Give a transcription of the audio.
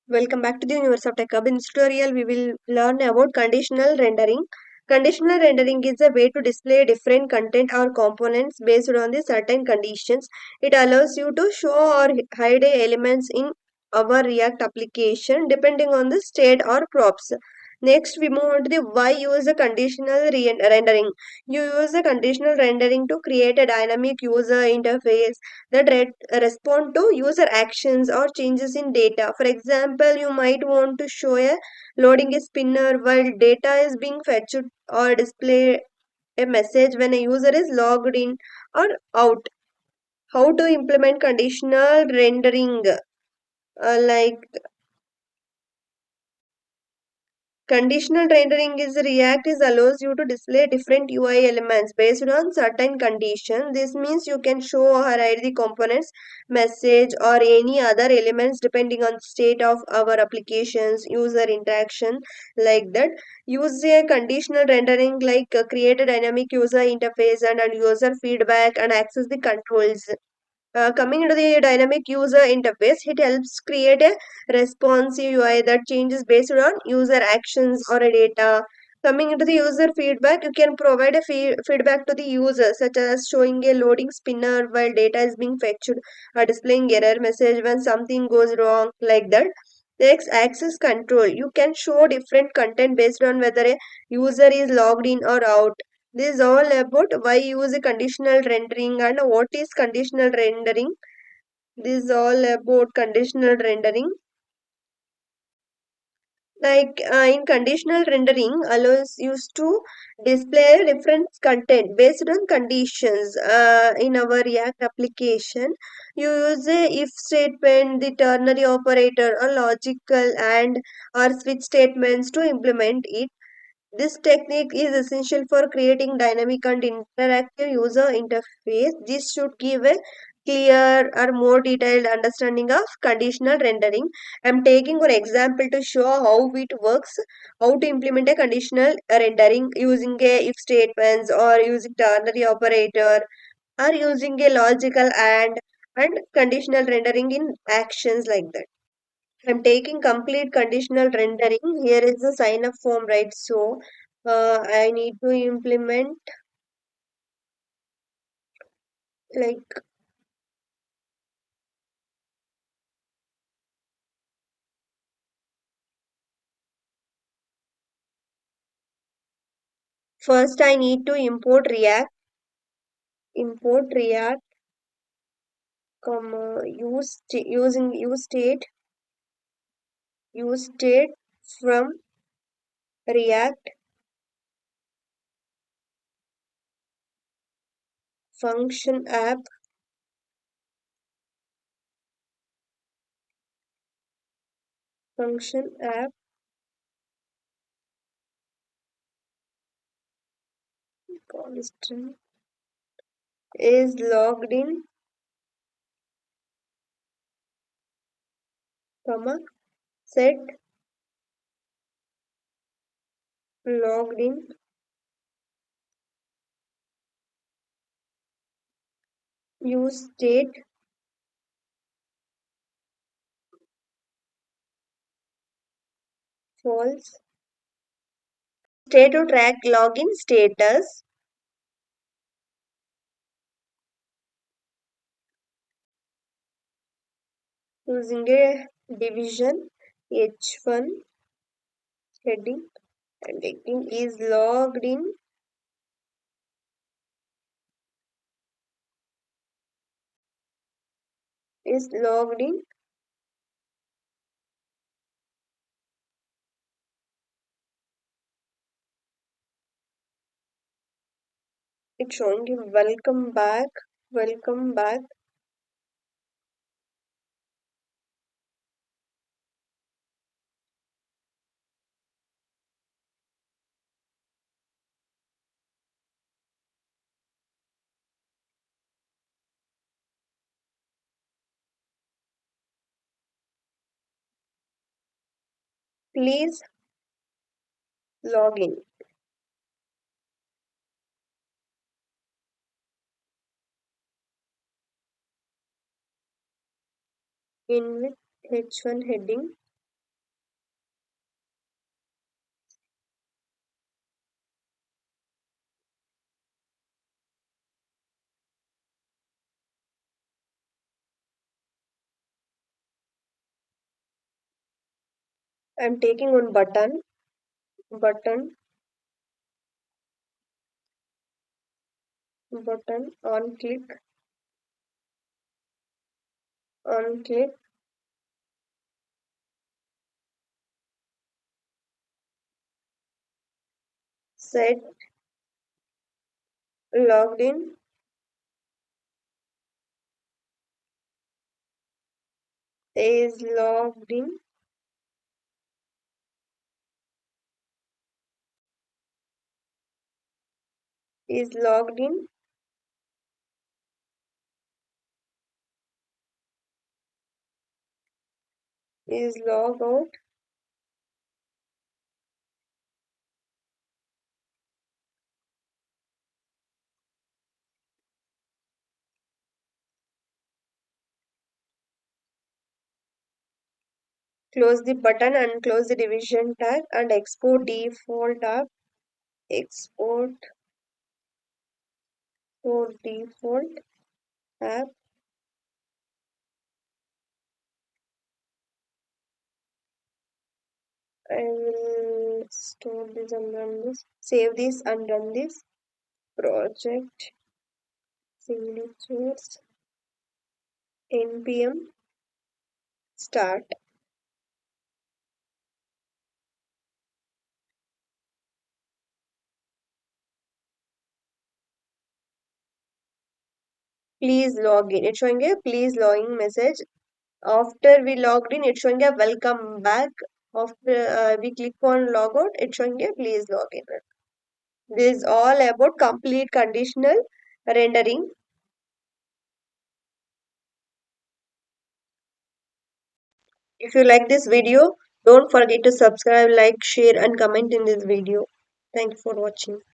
Welcome back to the Universe of Tech Hub. In this tutorial, we will learn about conditional rendering. Conditional rendering is a way to display different content or components based on the certain conditions. It allows you to show or hide elements in our React application depending on the state or props. Next, we move on to the why use a conditional rendering. You use a conditional rendering to create a dynamic user interface that respond to user actions or changes in data. For example, you might want to show a loading a spinner while data is being fetched or display a message when a user is logged in or out. How to implement conditional rendering? Like conditional rendering is React is allows you to display different UI elements based on certain conditions. This means you can show or hide the components, message, or any other elements depending on state of our applications, user interaction, like that. Use a conditional rendering like create a dynamic user interface and user feedback and access the controls. Coming into the dynamic user interface, it helps create a responsive UI that changes based on user actions or a data. Coming into the user feedback, you can provide a feedback to the user, such as showing a loading spinner while data is being fetched, or displaying error message when something goes wrong, like that. Next, access control. You can show different content based on whether a user is logged in or out. This is all about why use a conditional rendering and what is conditional rendering. This is all about conditional rendering. In conditional rendering allows you to display different content based on conditions. In our React application, you use a if statement, the ternary operator, or logical and or switch statements to implement it. This technique is essential for creating dynamic and interactive user interface. This should give a clear or more detailed understanding of conditional rendering. I'm taking one example to show how it works, how to implement a conditional rendering using a if statements or using ternary operator or using a logical and conditional rendering in actions like that. I'm taking complete conditional rendering. Here is the sign up form, right? So I need to implement like first I need to import React, use state from React function app function app constant is logged in, comma set logged in use state false state to track login status using a division h1 heading and heading is logged in. It's showing you welcome back. Please log in with h1 heading. I'm taking one button, button, on click, set, logged in, is logged in, is logged in, is log out, close the button and close the division tag and export default tab, export for default app. I will store this and run this, save this and run this project signatures npm start. Please log in. It's showing a please log in message. After we logged in, it's showing a welcome back. After we click on logout, it's showing a please log in. This is all about complete conditional rendering. If you like this video, don't forget to subscribe, like, share, and comment in this video. Thank you for watching.